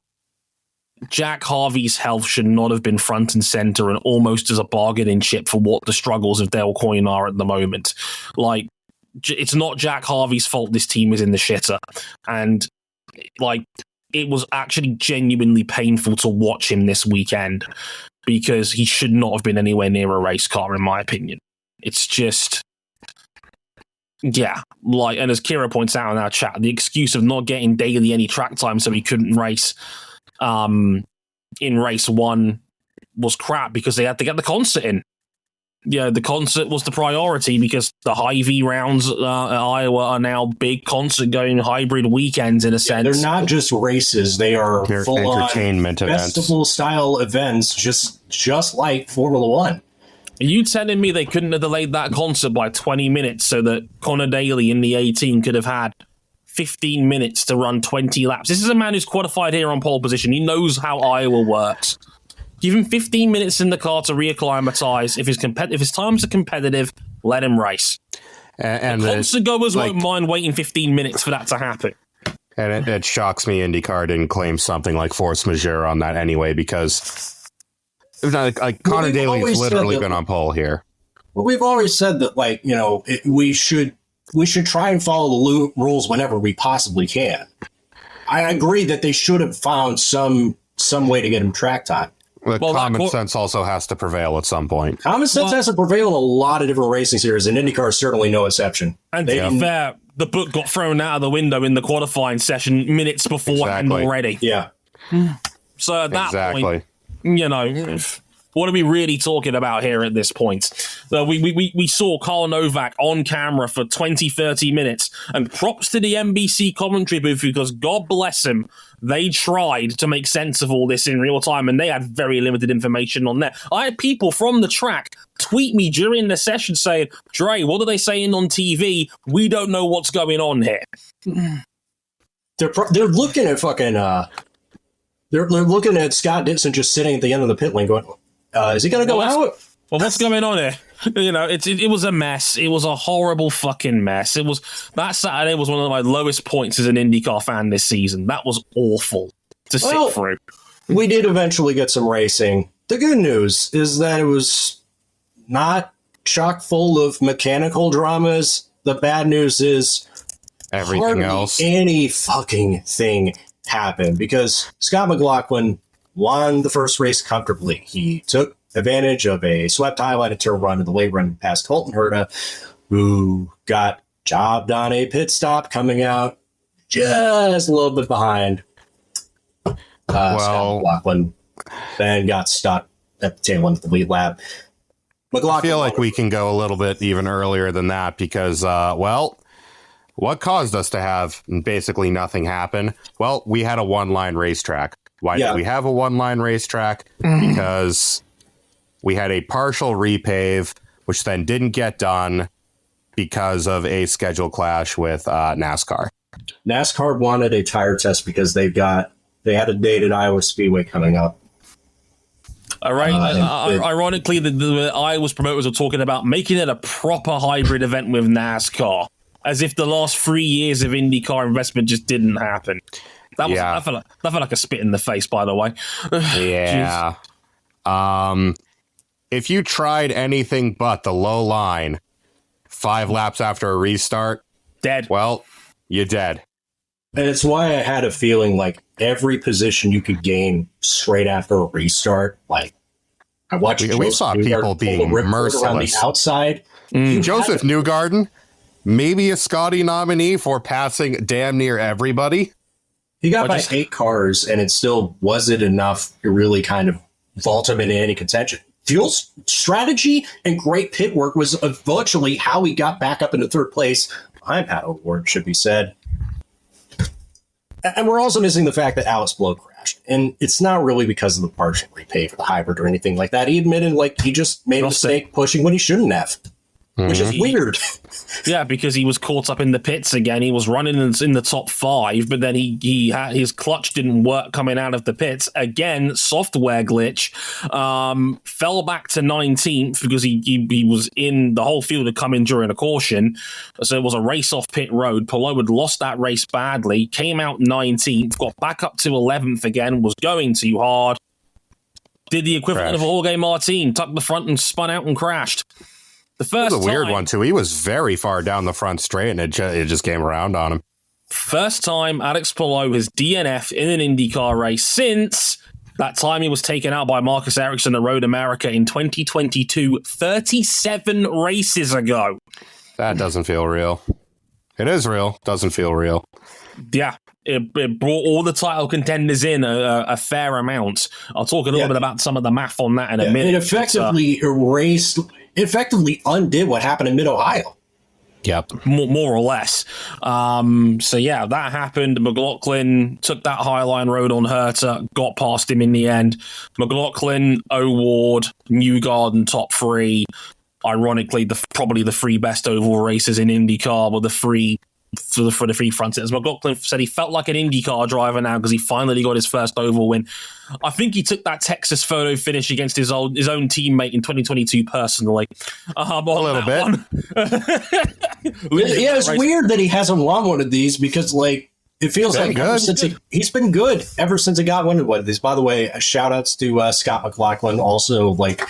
A: Jack Harvey's health should not have been front and center and almost as a bargaining chip for what the struggles of Dale Coyne are at the moment. Like, it's not Jack Harvey's fault this team is in the shitter. And, like, it was actually genuinely painful to watch him this weekend because he should not have been anywhere near a race car, in my opinion. It's just, yeah, like, and as Kira points out in our chat, the excuse of not getting Daly any track time so he couldn't race in race 1 was crap because they had to get the concert in. Yeah, the concert was the priority because the Hy-Vee rounds at Iowa are now big concert going hybrid weekends in a sense.
B: They're not just races; they're full
D: entertainment events,
B: festival style events, just like Formula One.
A: Are you telling me they couldn't have delayed that concert by 20 minutes so that Connor Daly in the 18 could have had 15 minutes to run 20 laps? This is a man who's qualified here on pole position. He knows how Iowa works. Give him 15 minutes in the car to reacclimatize. If his times are competitive, let him race. And the concert goers won't mind waiting 15 minutes for that to happen.
C: And it shocks me IndyCar didn't claim something like force majeure on that anyway, because Connor Daly's literally been on pole here.
B: Well, we've always said that, like, you know, we should try and follow the rules whenever we possibly can. I agree that they should have found some way to get him track time.
C: But common sense also has to prevail at some point.
B: Common sense has to prevail in a lot of different racing series, and IndyCar is certainly no exception.
A: And to be fair, the book got thrown out of the window in the qualifying session minutes beforehand already.
B: Yeah.
A: So at that point, you know, what are we really talking about here at this point? We saw Carl Novak on camera for 20, 30 minutes, and props to the NBC commentary booth because God bless him, they tried to make sense of all this in real time, and they had very limited information on there. I had people from the track tweet me during the session saying, Dre, what are they saying on TV? We don't know what's going on here.
B: They're looking at fucking they're looking at Scott Dixon just sitting at the end of the pit lane going, is he gonna go out?
A: Well, what's going on here? You know, it was a mess. It was a horrible fucking mess. That Saturday was one of my lowest points as an IndyCar fan this season. That was awful to sit through.
B: We did eventually get some racing. The good news is that it was not chock full of mechanical dramas. The bad news is
C: Everything else.
B: Any fucking thing happened because Scott McLaughlin won the first race comfortably. He took advantage of a swept highlighted turn run in the late run past Colton Herta, who got jobbed on a pit stop coming out just a little bit behind. Scott McLaughlin then got stuck at the tail end of the lead lap.
C: I feel like we can go a little bit even earlier than that because, what caused us to have basically nothing happen? Well, we had a one-line racetrack. Why did we have a one-line racetrack? Because we had a partial repave, which then didn't get done because of a schedule clash with NASCAR.
B: NASCAR wanted a tire test because they had a date at Iowa Speedway coming up.
A: All right. Ironically, the Iowa's promoters are talking about making it a proper hybrid event with NASCAR, as if the last 3 years of IndyCar investment just didn't happen. That felt like a spit in the face, by the way.
C: Yeah. If you tried anything but the low line 5 laps after a restart,
A: dead.
C: Well, you're dead.
B: And it's why I had a feeling like every position you could gain straight after a restart. Like I watched.
C: We saw people being merciless
B: around the outside.
C: Joseph Newgarden, maybe a Scotty nominee for passing damn near everybody.
B: He got by 8 cars, and it still wasn't enough to really kind of vault him into any contention. Fuel strategy and great pit work was virtually how he got back up into third place. I'm Pat O'Ward, should be said. And we're also missing the fact that Alex Palou crashed. And it's not really because of the partial repave or the hybrid or anything like that. He admitted like he just made a mistake pushing when he shouldn't have. Which is weird.
A: Yeah, because he was caught up in the pits again. He was running in the top 5, but then he had his clutch didn't work coming out of the pits. Again, software glitch. Fell back to 19th because he was in the whole field had come in during a caution. So it was a race off pit road. Palou had lost that race badly, came out 19th, got back up to 11th again, was going too hard. Did the equivalent of a Jorge Martin, tucked the front and spun out and crashed. The first
C: it was a weird one, too. He was very far down the front straight, and it just came around on him.
A: First time Alex Palou has DNF'd in an IndyCar race since that time he was taken out by Marcus Ericsson at Road America in 2022, 37 races ago.
C: That doesn't feel real. It is real. Doesn't feel real.
A: Yeah. It brought all the title contenders in a fair amount. I'll talk a little bit about some of the math on that in a minute.
B: It effectively undid what happened in Mid-Ohio.
C: Yep.
A: More or less. So, yeah, that happened. McLaughlin took that Highline Road on Herta, got past him in the end. McLaughlin, O'Ward, Newgarden, top 3. Ironically, probably the 3 best oval races in IndyCar were the 3 for the free front setters. McLaughlin said he felt like an IndyCar driver now because he finally got his first oval win. I think he took that Texas photo finish against his own teammate in 2022 personally.
C: A little bit.
B: Yeah, it's weird that he hasn't won one of these because, like, it feels like he's been good ever since he got one of these. By the way, shout outs to Scott McLaughlin also, like,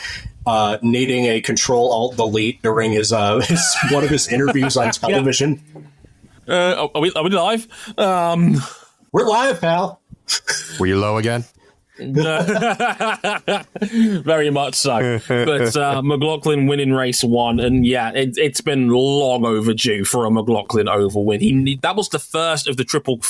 B: needing a Control-Alt-Delete during his one of his interviews on television.
A: Are we live?
B: We're live, pal.
C: Were you low again?
A: Very much so. But McLaughlin winning race 1, and yeah, it's been long overdue for a McLaughlin oval win. That was the first of the triple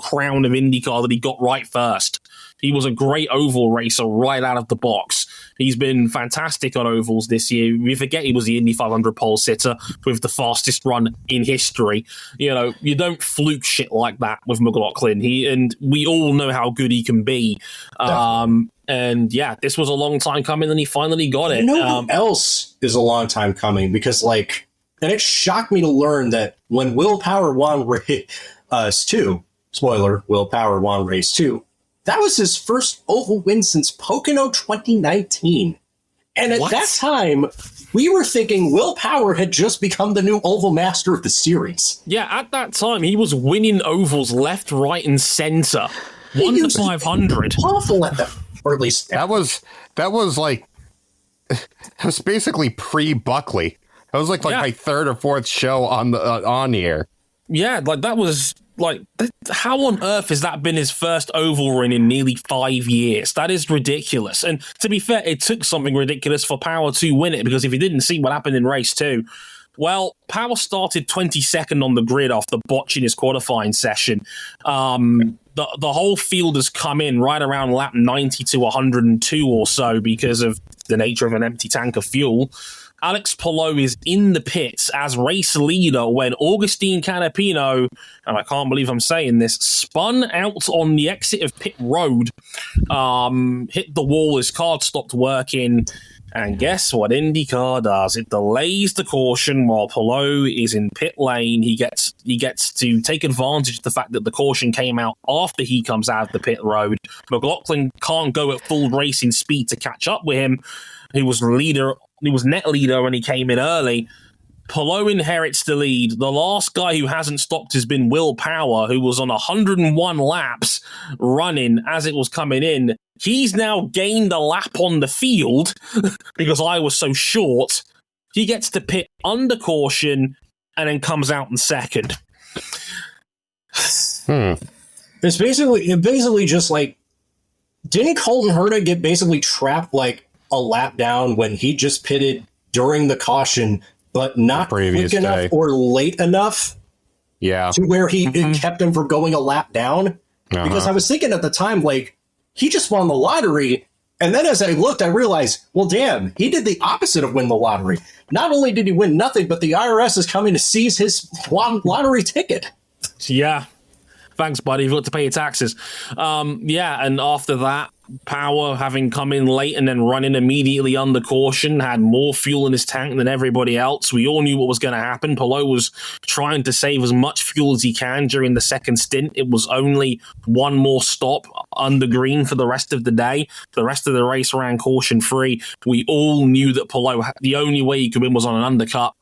A: crown of IndyCar that he got right first. He was a great oval racer right out of the box. He's been fantastic on ovals this year. We forget he was the Indy 500 pole sitter with the fastest run in history. You know, you don't fluke shit like that with McLaughlin. And we all know how good he can be. And yeah, this was a long time coming, and he finally got it.
B: You know who else is a long time coming? Because, like, and it shocked me to learn that when Will Power won race 2, spoiler, Will Power won race 2, that was his first oval win since Pocono 2019. And at that time, we were thinking Will Power had just become the new oval master of the series.
A: Yeah, at that time, he was winning ovals left, right, and center. 1 to 500.
B: Awful at them. Or at least
C: that was like, it was basically pre-Buckley. That was like my third or fourth show on the air. Yeah,
A: like that was like, how on earth has that been his first oval win in nearly 5 years? That is ridiculous. And to be fair, it took something ridiculous for Power to win it, because if you didn't see what happened in race 2, well, Power started 22nd on the grid after botching his qualifying session. The whole field has come in right around lap 90 to 102 or so because of the nature of an empty tank of fuel. Alex Palou is in the pits as race leader when Agustin Canapino, and I can't believe I'm saying this, spun out on the exit of pit road, hit the wall, his card stopped working, and guess what IndyCar does? It delays the caution while Palou is in pit lane. He gets to take advantage of the fact that the caution came out after he comes out of the pit road. McLaughlin can't go at full racing speed to catch up with him. He was net leader when he came in early. Palou inherits the lead. The last guy who hasn't stopped has been Will Power, who was on 101 laps running as it was coming in. He's now gained a lap on the field because I was so short. He gets to pit under caution and then comes out in second.
B: It's basically just like, didn't Colton Herta get basically trapped like a lap down when he just pitted during the caution, but not quick enough or late enough?
C: Yeah.
B: To where it kept him from going a lap down? Because I was thinking at the time, like, he just won the lottery. And then as I looked, I realized, well, damn, he did the opposite of win the lottery. Not only did he win nothing, but the IRS is coming to seize his lottery ticket.
A: Yeah. Thanks, buddy. You've got to pay your taxes. And after that, Power, having come in late and then running immediately under caution, had more fuel in his tank than everybody else. We all knew what was going to happen. Palou was trying to save as much fuel as he can during the second stint. It was only one more stop under green for the rest of the day. The rest of the race ran caution-free. We all knew that Palou, the only way he could win was on an undercut.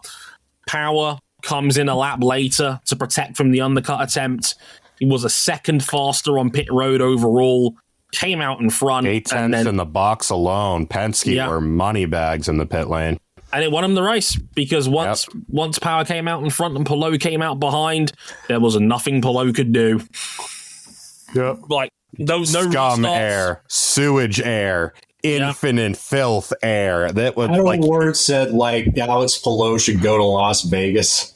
A: Power comes in a lap later to protect from the undercut attempt. He was a second faster on pit road overall. Came out in front.
C: 8 tenths in the box alone. Penske were money bags in the pit lane.
A: And it won him the race because once Power came out in front and Palou came out behind, there was nothing Palou could do.
C: Yep.
A: Like, those no
C: scum air, sewage air, infinite filth air. That was
B: word said like Alex Palou should go to Las Vegas.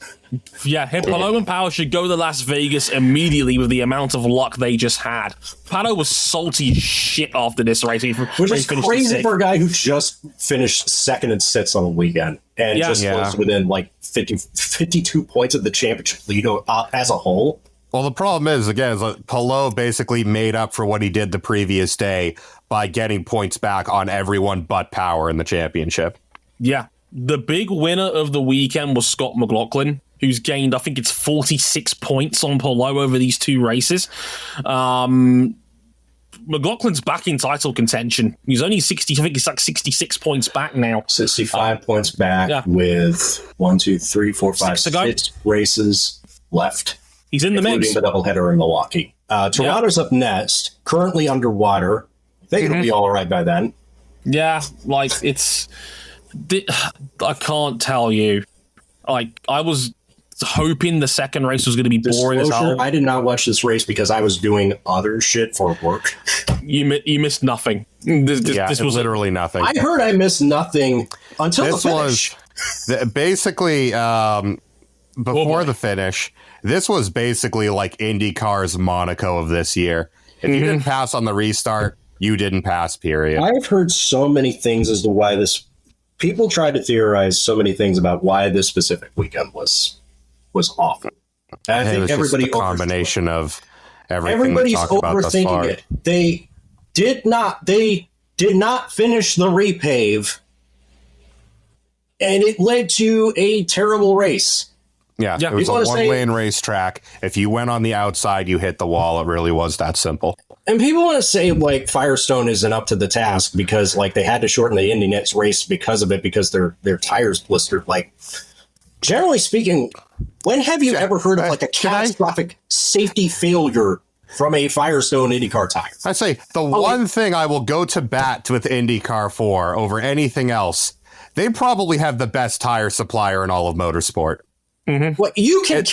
A: Yeah, Palou and Power should go to Las Vegas immediately with the amount of luck they just had. Palou was salty as shit after this race.
B: Which is crazy for a guy who just finished second in sits on the weekend and was within like 52 points of the championship lead as a whole.
C: Well, the problem is like Palou basically made up for what he did the previous day by getting points back on everyone but Power in the championship.
A: Yeah. The big winner of the weekend was Scott McLaughlin, who's gained, I think it's 46 points on Palou over these two races. McLaughlin's back in title contention. He's only 60, I think he's like 66 points back now.
B: 65 points back with 1, 2, 3, 4, 5, 6 races left.
A: He's in the mix.
B: Including the doubleheader in Milwaukee. Toronto's up next, currently underwater. I think it'll be all right by then.
A: Yeah, like it's... I can't tell you. Like, I was hoping the second race was going to be boring as hell.
B: I did not watch this race because I was doing other shit for work.
A: You missed nothing.
C: This was literally nothing.
B: I heard I missed nothing until the finish.
C: Basically, before the finish, this was basically like IndyCar's Monaco of this year. If you didn't pass on the restart, you didn't pass, period.
B: I've heard so many things as to why this. People try to theorize so many things about why this specific weekend was awful. I think everybody
C: just a combination of everything.
B: Everybody's overthinking it. They did not finish the repave, and it led to a terrible race.
C: Yeah, it was a one-lane racetrack. If you went on the outside, you hit the wall. It really was that simple.
B: And people want to say, like, Firestone isn't up to the task because, like, they had to shorten the Indy Nets race because of it, because their tires blistered. Like, generally speaking, when have you ever heard of, like, a catastrophic safety failure from a Firestone IndyCar tire?
C: I say the one thing I will go to bat with IndyCar for over anything else, they probably have the best tire supplier in all of motorsport.
B: Well, you can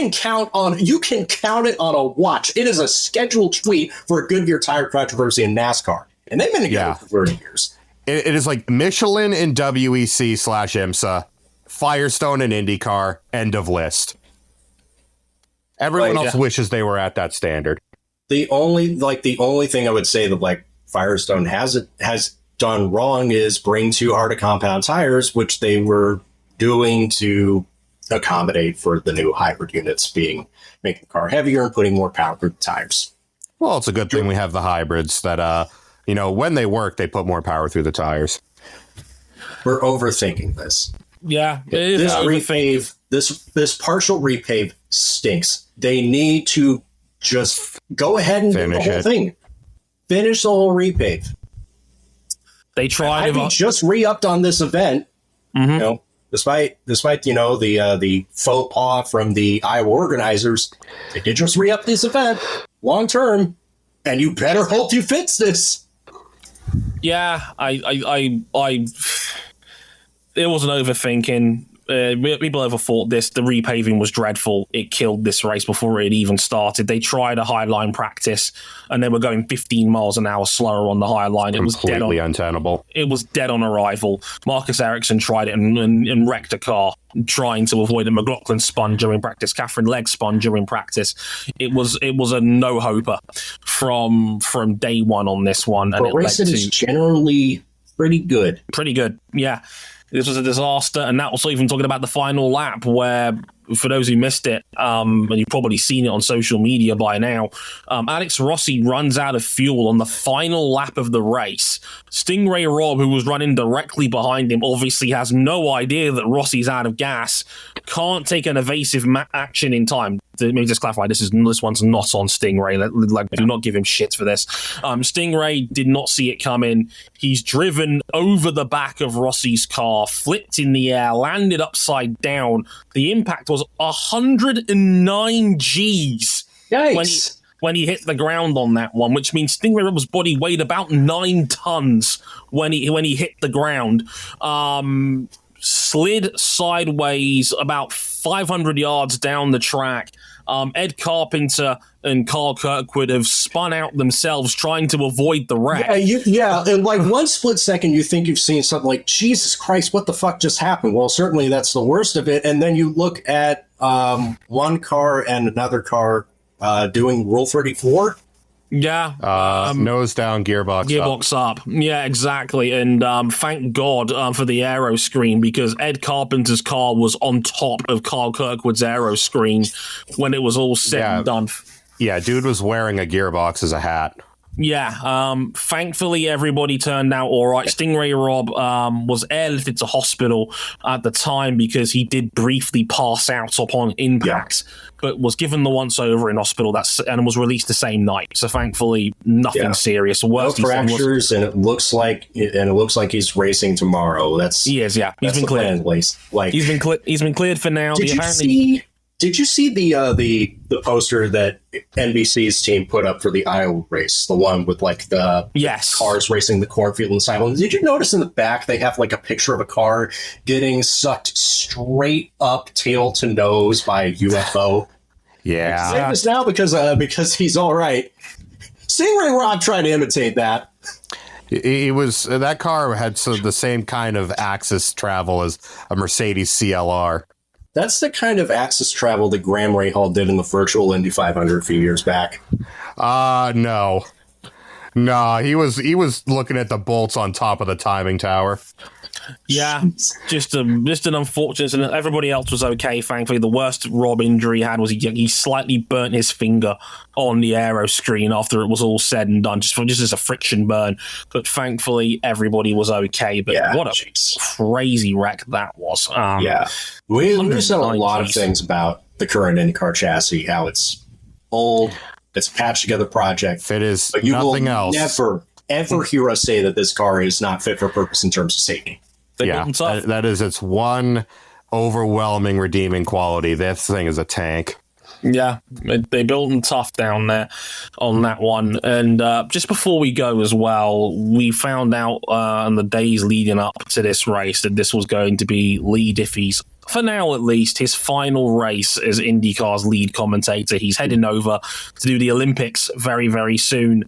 B: count it on a watch. It is a scheduled tweet for a Goodyear tire controversy in NASCAR, and they've been together for 30 years.
C: It is like Michelin and WEC/IMSA, Firestone and IndyCar, end of list. Everyone else wishes they were at that standard.
B: The only thing I would say that, like, Firestone has done wrong is bring too hard a compound tires, which they were doing to accommodate for the new hybrid units making the car heavier and putting more power through the tires.
C: Well, it's a good thing we have the hybrids that, when they work, they put more power through the tires.
B: We're overthinking this.
A: Yeah,
B: this repave, this partial repave stinks. They need to just go ahead and finish the whole thing. Finish the whole repave.
A: They tried.
B: I'd be just re-upped on this event. Despite the faux pas from the Iowa organizers, they did just re-up this event long term, and you better hope you fix this.
A: Yeah, it wasn't overthinking. People overthought this. The repaving was dreadful. It killed this race before it even started. They tried a high line practice, and they were going 15 miles an hour slower on the high line. It was
C: completely untenable.
A: It was dead on arrival. Marcus Ericsson tried it and wrecked a car, trying to avoid a McLaughlin spun during practice. Catherine Legg spun during practice. It was a no-hoper from day one on this one.
B: But racing is generally pretty good.
A: Pretty good, yeah. This was a disaster, and that was even talking about the final lap where, for those who missed it, and you've probably seen it on social media by now, Alex Rossi runs out of fuel on the final lap of the race. Stingray Robb, who was running directly behind him, obviously has no idea that Rossi's out of gas, can't take an evasive action in time. Let me just clarify, this one's not on Stingray. Do not give him shit for this. Stingray did not see it coming. He's driven over the back of Rossi's car, flipped in the air, landed upside down. The impact was 109 Gs.
B: Yikes.
A: When he hit the ground on that one, which means Stingray Robb's body weighed about 9 tons when he hit the ground. Slid sideways about 500 yards down the track. Ed Carpenter and Carl Kirkwood have spun out themselves trying to avoid the wreck.
B: Yeah, in like one split second, you think you've seen something like, Jesus Christ, what the fuck just happened? Well, certainly that's the worst of it. And then you look at one car and another car doing Rule 34.
A: Yeah.
C: Nose down, gearbox
A: up. Yeah, exactly. And thank God for the aero screen, because Ed Carpenter's car was on top of Carl Kirkwood's aero screen when it was all said and done.
C: Yeah, dude was wearing a gearbox as a hat.
A: Yeah, thankfully everybody turned out all right. Stingray Robb was airlifted to hospital at the time because he did briefly pass out upon impact, but was given the once-over in hospital and was released the same night. So thankfully, nothing serious.
B: No fractures, and it looks like he's racing tomorrow.
A: He is. Yeah, he's been cleared. He's been cleared for now.
B: Did you see the poster that NBC's team put up for the Iowa race? The one with like the cars racing the cornfield and silence. Did you notice in the back they have like a picture of a car getting sucked straight up tail to nose by a UFO?
C: Yeah.
B: I say this now because he's all right. Stingray Robb tried to imitate that.
C: That car had the same kind of axis travel as a Mercedes CLR.
B: That's the kind of access travel that Graham Rahal did in the virtual Indy 500 a few years back.
C: No. No, he was looking at the bolts on top of the timing tower.
A: Yeah, just an unfortunate, and everybody else was okay, thankfully. The worst Rob injury he had was he slightly burnt his finger on the aero screen after it was all said and done, just as a friction burn. But thankfully, everybody was okay. But what a crazy wreck that was.
B: We said a lot of things about the current IndyCar chassis, how it's old, it's a patched-together project.
C: It is
B: but you
C: nothing
B: will
C: else.
B: Never, ever hear us say that this car is not fit for purpose in terms of safety.
C: That is its one overwhelming redeeming quality. This thing is a tank.
A: Yeah, they built them tough down there on that one. And just before we go as well, we found out in the days leading up to this race that this was going to be Lee Diffey's, for now at least, his final race as IndyCar's lead commentator. He's heading over to do the Olympics very, very soon.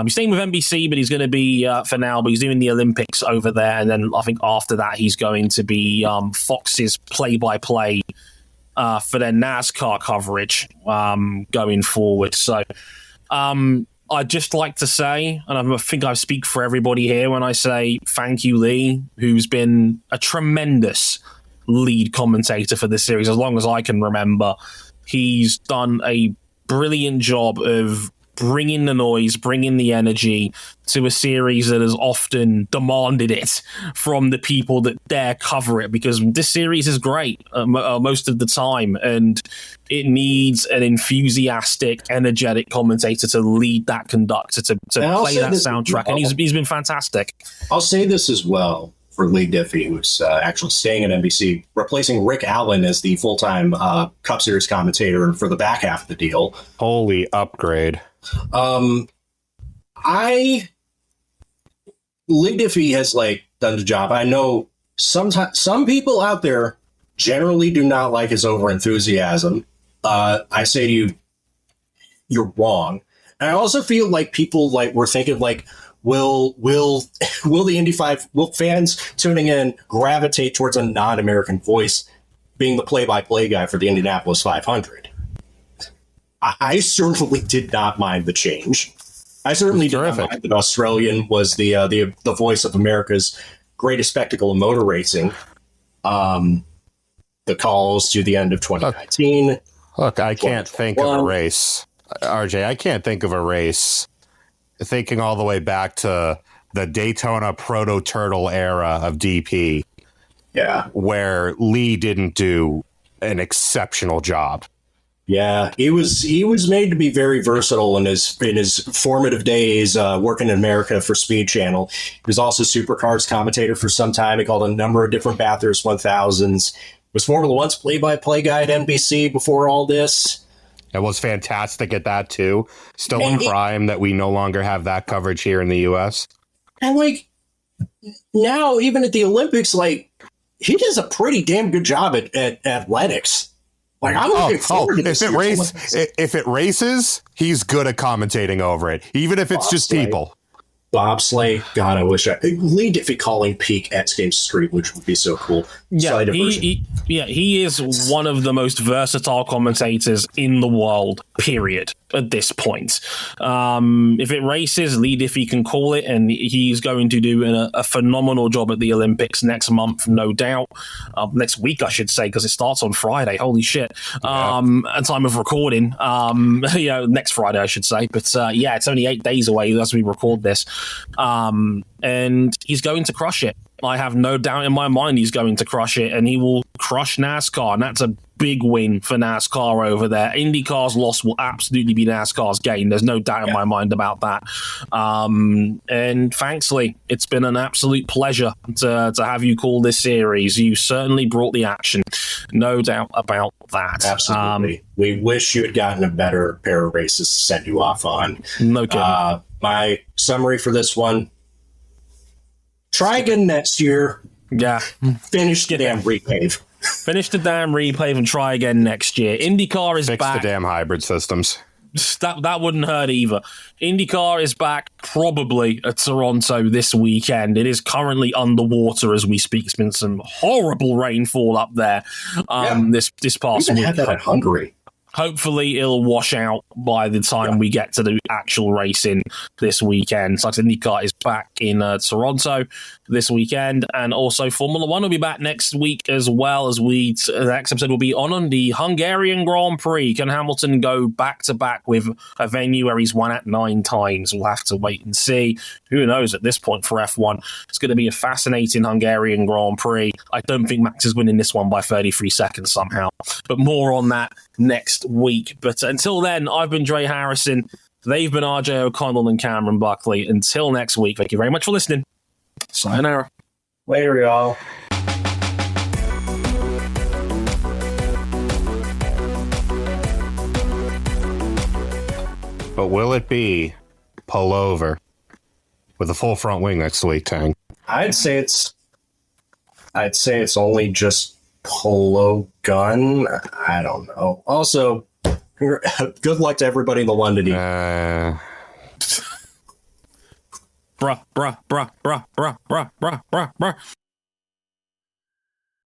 A: He's staying with NBC, but he's going to be, for now, but he's doing the Olympics over there. And then I think after that, he's going to be Fox's play-by-play for their NASCAR coverage going forward. So I'd just like to say, and I think I speak for everybody here when I say thank you, Lee, who's been a tremendous lead commentator for this series as long as I can remember. He's done a brilliant job of bringing the noise, bringing the energy to a series that has often demanded it from the people that dare cover it, because this series is great most of the time, and it needs an enthusiastic, energetic commentator to lead that conductor, to play that soundtrack, and he's been fantastic.
B: I'll say this as well for Lee Diffey, who's actually staying at NBC, replacing Rick Allen as the full-time Cup Series commentator for the back half of the deal.
C: Holy upgrade.
B: Lee Diffey has done the job. I know some people out there generally do not like his over enthusiasm. I say to you, you're wrong. And I also feel like people were thinking will the Indy 5, will fans tuning in gravitate towards a non-American voice being the play-by-play guy for the Indianapolis 500? I certainly did not mind the change. I certainly did not mind that Australian was the voice of America's greatest spectacle in motor racing. The calls to the end of 2019.
C: Look, I can't think of a race. RJ, I can't think of a race, thinking all the way back to the Daytona Proto-Turtle era of DP, where Lee didn't do an exceptional job.
B: Yeah, he was made to be very versatile in his formative days working in America for Speed Channel. He was also Supercars commentator for some time. He called a number of different Bathurst 1000s. Was Formula One's play-by-play guy at NBC before all this.
C: It was fantastic at that too. Still in prime that we no longer have that coverage here in the U.S.
B: And now, even at the Olympics, he does a pretty damn good job at athletics. I'm looking forward to this.
C: If it races, he's good at commentating over it, even if it's just people.
B: Bobsleigh, God, I wish Lee Diffey calling peak X Games Street, which would be so cool.
A: Yeah, he is one of the most versatile commentators in the world, period, at this point. If it races, Lee Diffey can call it, and he's going to do a phenomenal job at the Olympics next month, no doubt. Next week, I should say, because it starts on Friday. Holy shit. At time of recording. Next Friday, I should say. But it's only 8 days away as we record this. And he's going to crush it. I have no doubt in my mind he's going to crush it, and he will crush NASCAR, and that's a big win for NASCAR over there. IndyCar's loss will absolutely be NASCAR's gain. There's no doubt in my mind about that. And thanks, Lee. It's been an absolute pleasure to have you call this series. You certainly brought the action. No doubt about that.
B: Absolutely. We wish you had gotten a better pair of races to send you off on.
A: No kidding.
B: My summary for this one: try again next year.
A: Yeah.
B: Finish the damn repave.
A: Finish the damn repave and try again next year. IndyCar is
C: back.
A: back.
C: Fix the damn hybrid systems.
A: that wouldn't hurt either. IndyCar is back probably at Toronto this weekend. It is currently underwater as we speak. It's been some horrible rainfall up there this past
B: we
A: week.
B: had that at Hungary.
A: Hopefully it'll wash out by the time we get to the actual racing this weekend. So IndyCar is back in Toronto this weekend, and also Formula One will be back next week as well. As the next episode will be on the Hungarian Grand Prix. Can Hamilton go back to back with a venue where he's won at 9 times? We'll have to wait and see. Who knows at this point for F1? It's going to be a fascinating Hungarian Grand Prix. I don't think Max is winning this one by 33 seconds somehow, but more on that next week. But until then, I've been Dre Harrison. They've been RJ O'Connell and Cameron Buckley. Until next week, thank you very much for listening. Sayonara.
B: Later, y'all.
C: But will it be pullover with a full front wing next week, Tang?
B: I'd say it's only just polo gun. I don't know. Also, good luck to everybody in the London.
A: Bruh.